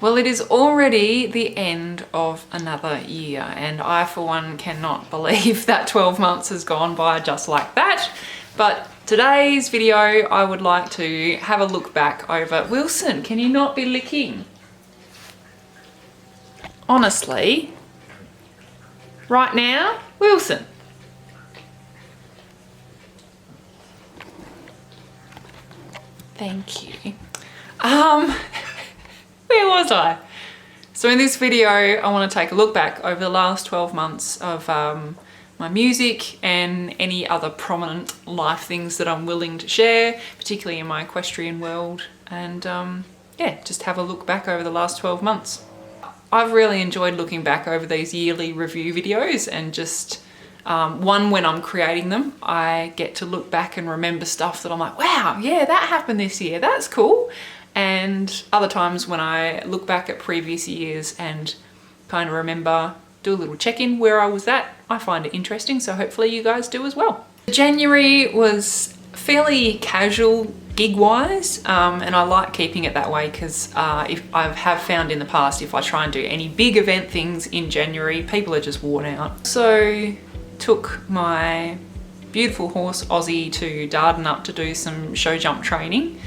Well, it is already the end of another year, and I for one cannot believe that 12 months has gone by just like that. But today's video, I would like to have a look back over... Wilson, can you not be licking? Honestly, right now, Wilson. Thank you. Where was I? So in this video, I want to take a look back over the last 12 months of my music and any other prominent life things that I'm willing to share, particularly in my equestrian world. And yeah, just have a look back over the last 12 months. I've really enjoyed looking back over these yearly review videos, and just one, when I'm creating them, I get to look back and remember stuff that I'm like, wow, yeah, that happened this year, that's cool. And other times when I look back at previous years and kind of remember, do a little check-in where I was at, I find it interesting, so hopefully you guys do as well. January was fairly casual gig-wise, and I like keeping it that way because if I have found in the past, if I try and do any big event things in January, people are just worn out. So took my beautiful horse Aussie to Dardanup to do some show jump training.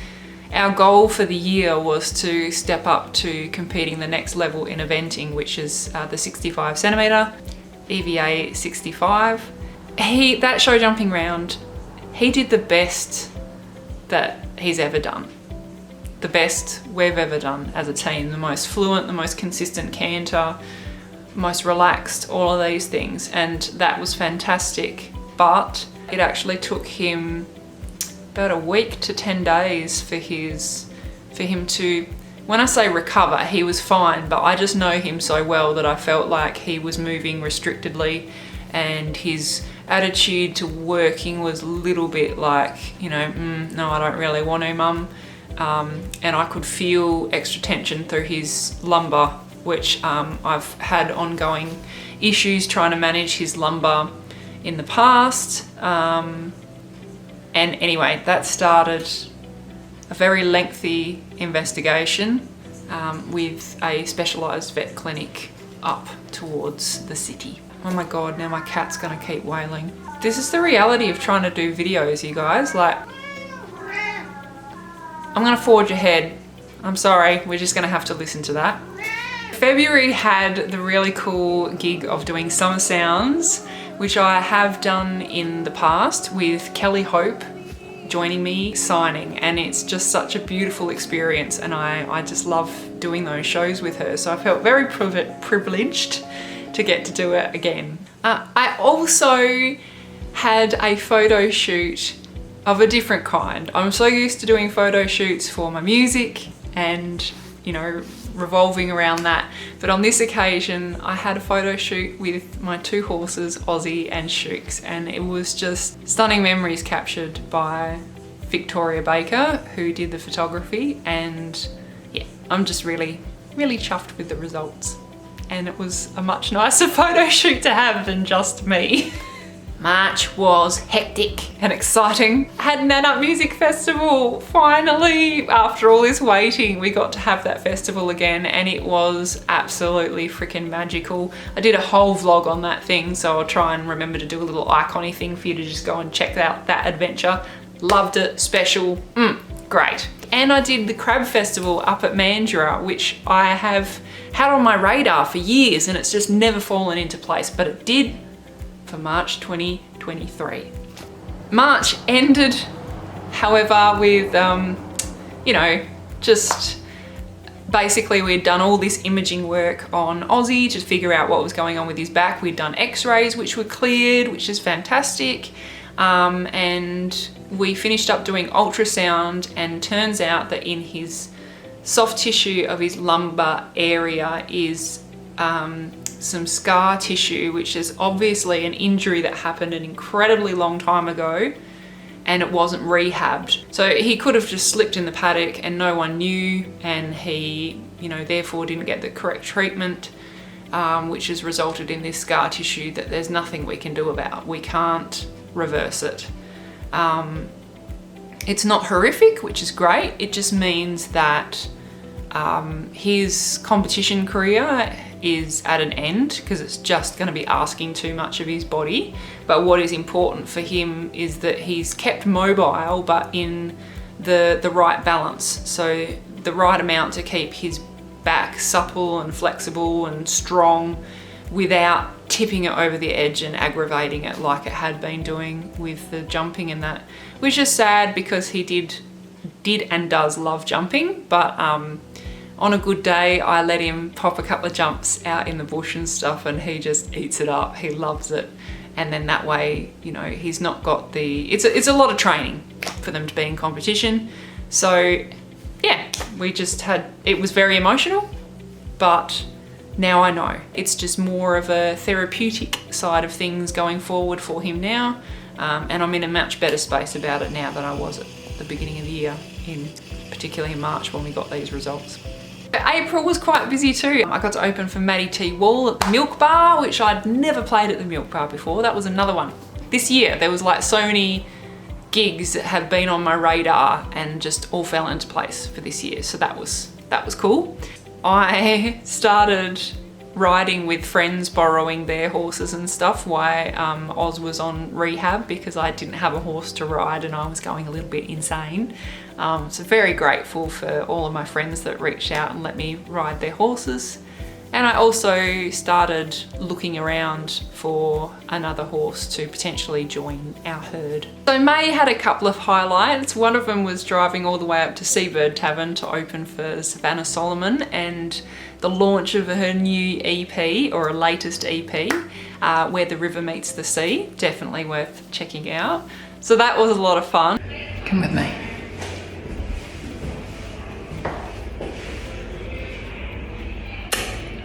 Our goal for the year was to step up to competing the next level in eventing, which is the 65 centimetre, EVA 65. That show jumping round, he did the best that he's ever done. The best we've ever done as a team. The most fluent, the most consistent canter, most relaxed, all of these things. And that was fantastic. But it actually took him about a week to 10 days for him to, when I say recover, he was fine, but I just know him so well that I felt like he was moving restrictedly, and his attitude to working was a little bit like, you know, no, I don't really want to, mum. And I could feel extra tension through his lumbar, which I've had ongoing issues trying to manage his lumbar in the past. And anyway, that started a very lengthy investigation with a specialised vet clinic up towards the city. Oh my God, now my cat's gonna keep wailing. This is the reality of trying to do videos, you guys. Like, I'm gonna forge ahead. I'm sorry, we're just gonna have to listen to that. February had the really cool gig of doing Summer Sounds, which I have done in the past with Kelly Hope joining me signing, and it's just such a beautiful experience, and I just love doing those shows with her, so I felt very privileged to get to do it again. I also had a photo shoot of a different kind. I'm so used to doing photo shoots for my music and, you know, revolving around that. But on this occasion, I had a photo shoot with my two horses, Aussie and Shooks, and it was just stunning memories captured by Victoria Baker, who did the photography. And yeah, I'm just really, really chuffed with the results. And it was a much nicer photo shoot to have than just me. March was hectic and exciting. Had Nannup Music Festival. Finally, after all this waiting, we got to have that festival again, and it was absolutely freaking magical. I did a whole vlog on that thing, so I'll try and remember to do a little icon-y thing for you to just go and check out that adventure. Loved it, special, great. And I did the Crab Festival up at Mandurah, which I have had on my radar for years, and it's just never fallen into place, but it did for March 2023. March ended, however, with, you know, just basically we'd done all this imaging work on Aussie to figure out what was going on with his back. We'd done x-rays which were cleared, which is fantastic. And we finished up doing ultrasound, and turns out that in his soft tissue of his lumbar area is some scar tissue, which is obviously an injury that happened an incredibly long time ago, and it wasn't rehabbed. So he could have just slipped in the paddock and no one knew, and he, you know, therefore didn't get the correct treatment, which has resulted in this scar tissue that there's nothing we can do about. We can't reverse it. It's not horrific, which is great. It just means that His competition career is at an end because it's just going to be asking too much of his body. But what is important for him is that he's kept mobile, but in the right balance. So the right amount to keep his back supple and flexible and strong without tipping it over the edge and aggravating it like it had been doing with the jumping and that, which is sad because he did and does love jumping. But on a good day, I let him pop a couple of jumps out in the bush and stuff, and he just eats it up. He loves it. And then that way, you know, he's not got the, it's a lot of training for them to be in competition. So yeah, we just had, it was very emotional, but now I know. It's just more of a therapeutic side of things going forward for him now. And I'm in a much better space about it now than I was at the beginning of the year, particularly in March when we got these results. April was quite busy too. I got to open for Maddie T. Wall at the Milk Bar, which I'd never played at the Milk Bar before. That was another one. This year, there was like so many gigs that have been on my radar and just all fell into place for this year. So that was cool. I started riding with friends, borrowing their horses and stuff while Oz was on rehab because I didn't have a horse to ride and I was going a little bit insane. So very grateful for all of my friends that reached out and let me ride their horses. And I also started looking around for another horse to potentially join our herd. So May had a couple of highlights. One of them was driving all the way up to Seabird Tavern to open for Savannah Solomon and the launch of her new EP, or a latest EP, Where the River Meets the Sea. Definitely worth checking out. So that was a lot of fun. Come with me.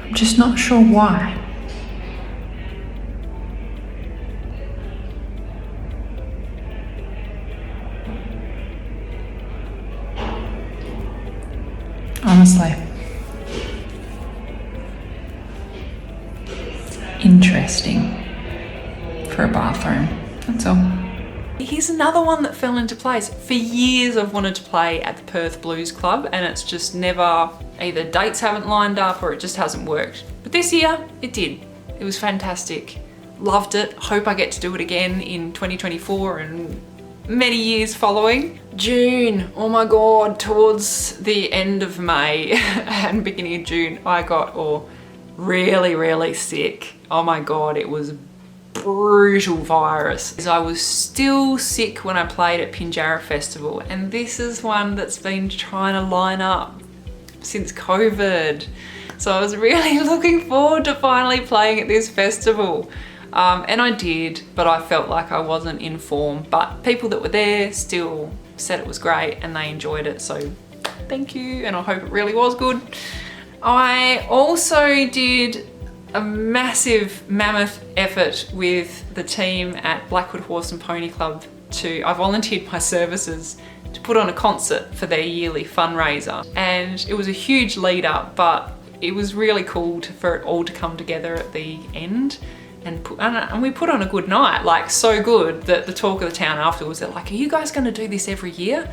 I'm just not sure why. Honestly. Interesting for a bathroom, that's all. Here's another one that fell into place. For years I've wanted to play at the Perth Blues Club and it's just never, either dates haven't lined up or it just hasn't worked. But this year it did. It was fantastic. Loved it. Hope I get to do it again in 2024 and many years following. June, oh my God, towards the end of May and beginning of June, I got really sick. Oh my God, it was brutal virus. I was still sick when I played at Pinjarra Festival, and this is one that's been trying to line up since COVID. So I was really looking forward to finally playing at this festival. And I did, but I felt like I wasn't in form. But people that were there still said it was great and they enjoyed it. So thank you, and I hope it really was good. I also did a massive mammoth effort with the team at Blackwood Horse and Pony Club I volunteered my services to put on a concert for their yearly fundraiser. And it was a huge lead up, but it was really cool for it all to come together at the end. And we put on a good night, like so good that the talk of the town afterwards, they're like, are you guys gonna do this every year?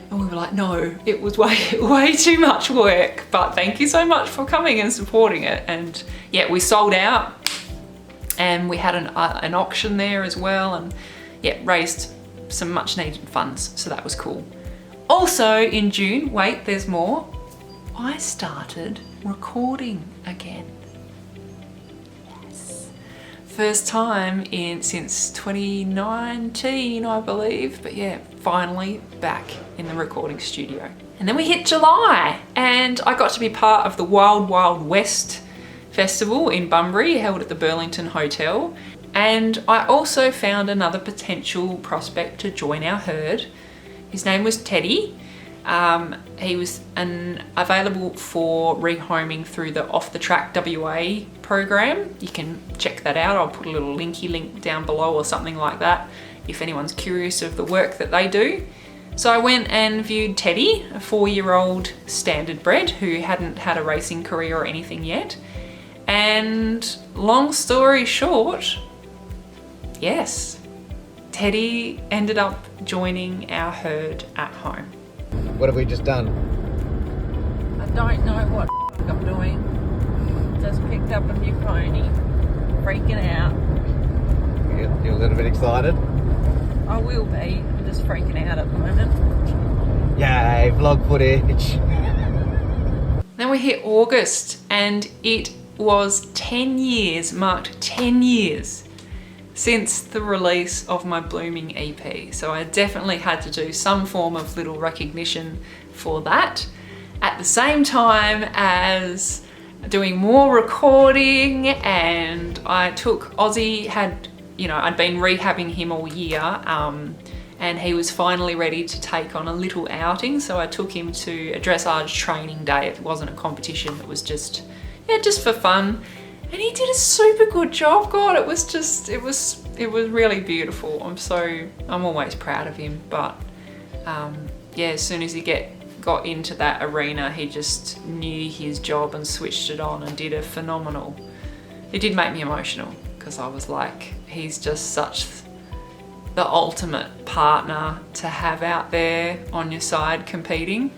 And we were like, no, it was way too much work, but thank you so much for coming and supporting it. And yeah, we sold out and we had an auction there as well, and yeah, raised some much needed funds, so that was cool. Also in June, wait, there's more, I started recording again. Yes. First time since 2019, I believe, but yeah, finally back in the recording studio. And then we hit July and I got to be part of the Wild Wild West Festival in Bunbury, held at the Burlington Hotel. And I also found another potential prospect to join our herd. His name was Teddy. He was available for rehoming through the Off the Track WA program. You can check that out. I'll put a little link down below or something like that if anyone's curious of the work that they do. So I went and viewed Teddy, a 4-year-old standard bred who hadn't had a racing career or anything yet. And long story short, yes, Teddy ended up joining our herd at home. What have we just done? don't know what I'm doing. Just picked up a new pony. Freaking out. You're a little bit excited? I will be. I'm just freaking out at the moment. Yay, vlog footage. Then we hit August and it was 10 years, marked 10 years since the release of my Blooming EP. So I definitely had to do some form of little recognition for that. At the same time as doing more recording, and I took Ozzy, I'd been rehabbing him all year, and he was finally ready to take on a little outing. So I took him to a dressage training day. It wasn't a competition, it was just for fun. And he did a super good job. God, it was really beautiful. I'm always proud of him. But as soon as he got into that arena, he just knew his job and switched it on and did a phenomenal. It did make me emotional because I was like, he's just such the ultimate partner to have out there on your side competing.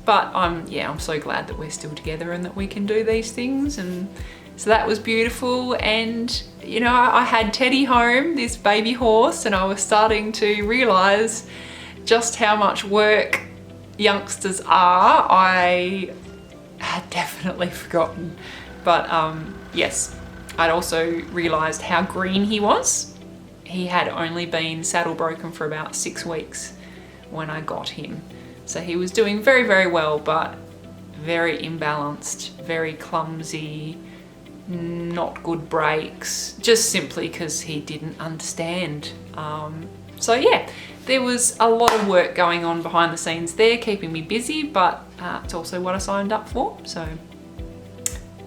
But I'm so glad that we're still together and that we can do these things. And so that was beautiful. And I had Teddy home, this baby horse, and I was starting to realize just how much work youngsters are. I had definitely forgotten. But yes, I'd also realized how green he was. He had only been saddle broken for about 6 weeks when I got him. So he was doing very, very well, but very imbalanced, very clumsy, not good brakes, just simply because he didn't understand. So yeah, there was a lot of work going on behind the scenes there, keeping me busy, but it's also what I signed up for,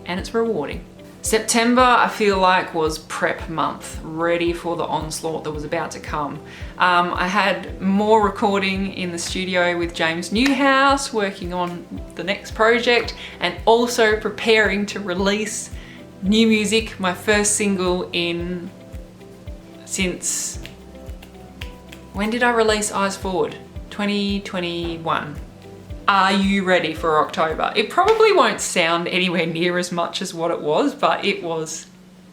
and it's rewarding. September, I feel like, was prep month, ready for the onslaught that was about to come. I had more recording in the studio with James Newhouse, working on the next project, and also preparing to release new music, my first single since, when did I release Eyes Forward? 2021. Are you ready for October? It probably won't sound anywhere near as much as what it was, but it was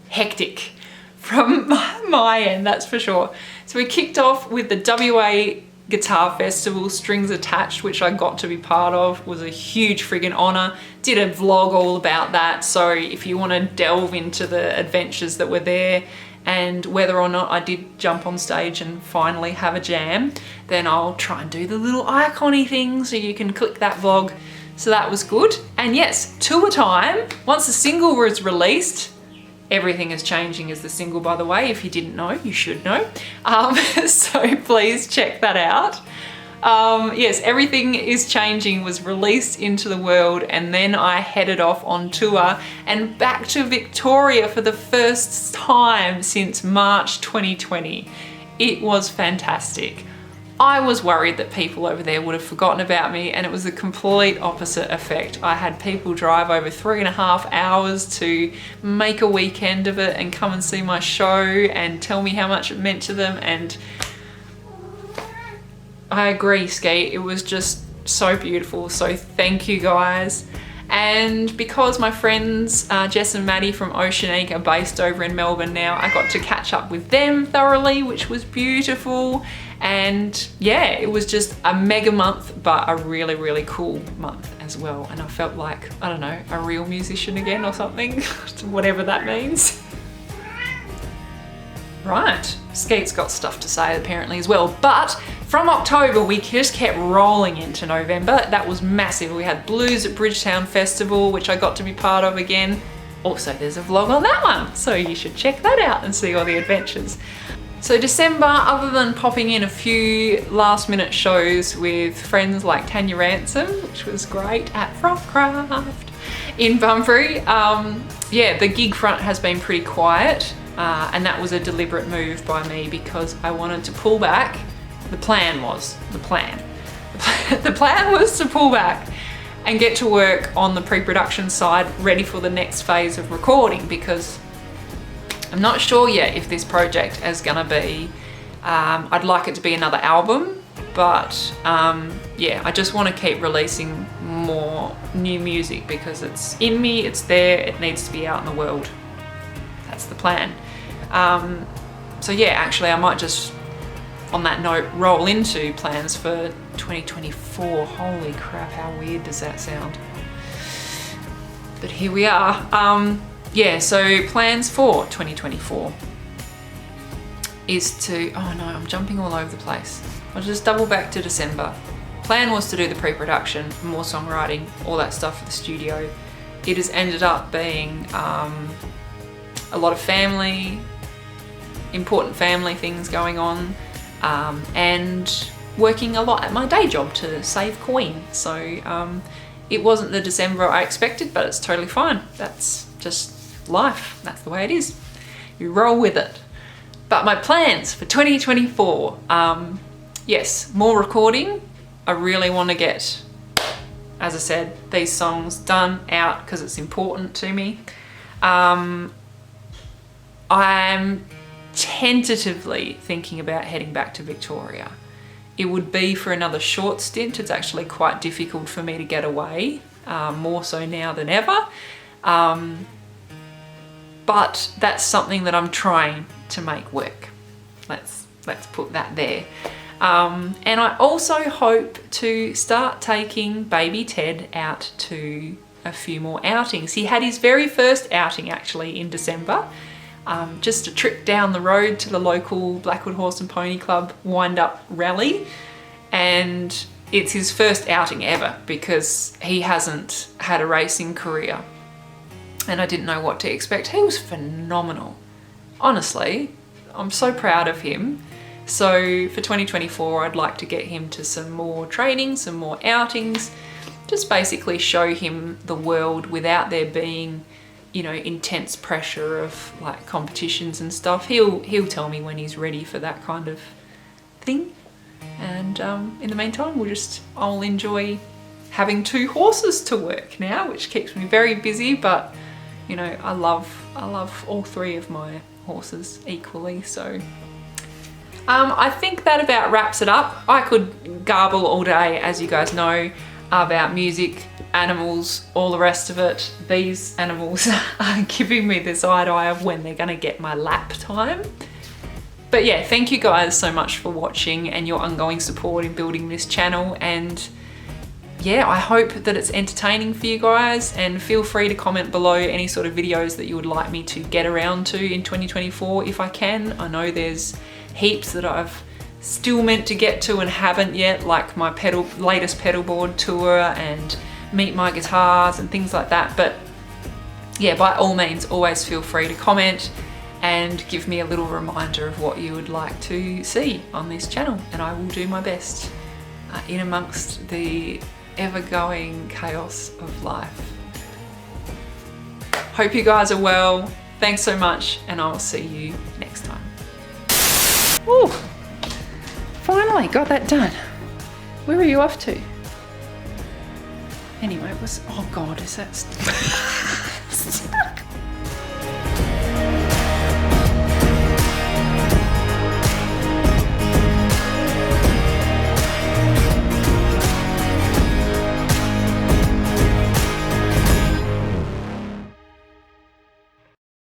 hectic from my end, that's for sure. So we kicked off with the WA Guitar Festival, Strings Attached, which I got to be part of. It was a huge friggin' honor. Did a vlog all about that, so if you want to delve into the adventures that were there and whether or not I did jump on stage and finally have a jam, then I'll try and do the little icon-y thing so you can click that vlog. So that was good. And yes, tour time. Once the single was released, everything is changing as the single, by the way. If you didn't know, you should know. So please check that out. Yes, Everything is Changing was released into the world, and then I headed off on tour and back to Victoria for the first time since March 2020. It was fantastic. I was worried that people over there would have forgotten about me, and it was the complete opposite effect. I had people drive over 3.5 hours to make a weekend of it and come and see my show and tell me how much it meant to them, and I agree, Skeet. It was just so beautiful. So thank you guys. And because my friends Jess and Maddie from Oceanique are based over in Melbourne now, I got to catch up with them thoroughly, which was beautiful. And yeah, it was just a mega month, but a really, really cool month as well. And I felt like, I don't know, a real musician again or something, whatever that means. Right, Skeet's got stuff to say apparently as well, but from October we just kept rolling into November. That was massive. We had Blues at Bridgetown Festival, which I got to be part of again. Also, there's a vlog on that one, so you should check that out and see all the adventures. So December, other than popping in a few last minute shows with friends like Tanya Ransom, which was great, at Frontcraft in Bunbury, yeah, the gig front has been pretty quiet. And that was a deliberate move by me because I wanted to pull back. The plan was to pull back and get to work on the pre-production side, ready for the next phase of recording, because I'm not sure yet if this project is gonna be, I'd like it to be another album, but yeah, I just want to keep releasing more new music because it's in me, it's there, it needs to be out in the world. That's the plan. So yeah, actually I might just, on that note, roll into plans for 2024. Holy crap, how weird does that sound? But here we are. Yeah, so plans for 2024 is to, oh no, I'm jumping all over the place. I'll just double back to December. Plan was to do the pre-production, more songwriting, all that stuff for the studio. It has ended up being a lot of family, important family things going on, and working a lot at my day job to save coin. So it wasn't the December I expected, but it's totally fine. That's just life. That's the way it is. You roll with it. But my plans for 2024, yes, more recording. I really want to get, as I said, these songs done, out, because it's important to me. I'm tentatively thinking about heading back to Victoria. It would be for another short stint. It's actually quite difficult for me to get away, more so now than ever. But that's something that I'm trying to make work. Let's put that there. And I also hope to start taking baby Ted out to a few more outings. He had his very first outing actually in December. Just a trip down the road to the local Blackwood Horse and Pony Club wind-up rally, and it's his first outing ever because he hasn't had a racing career, and I didn't know what to expect. He was phenomenal. Honestly, I'm so proud of him. So for 2024, I'd like to get him to some more training, some more outings, just basically show him the world without there being, you know, intense pressure of like competitions and stuff. He'll tell me when he's ready for that kind of thing. And in the meantime, I'll enjoy having 2 horses to work now, which keeps me very busy. But you know, I love all 3 of my horses equally. So I think that about wraps it up. I could garble all day, as you guys know, about music, animals, all the rest of it. These animals are giving me this eye-to-eye of when they're gonna get my lap time. But yeah, thank you guys so much for watching and your ongoing support in building this channel. And yeah, I hope that it's entertaining for you guys, and feel free to comment below any sort of videos that you would like me to get around to in 2024 if I can. I know there's heaps that I've still meant to get to and haven't yet, like my latest pedalboard tour and meet my guitars and things like that. But yeah, by all means, always feel free to comment and give me a little reminder of what you would like to see on this channel, and I will do my best in amongst the ever-going chaos of life. Hope you guys are well. Thanks so much, and I'll see you next time. Woo! Finally got that done. Where are you off to? Anyway, it was, oh God, is that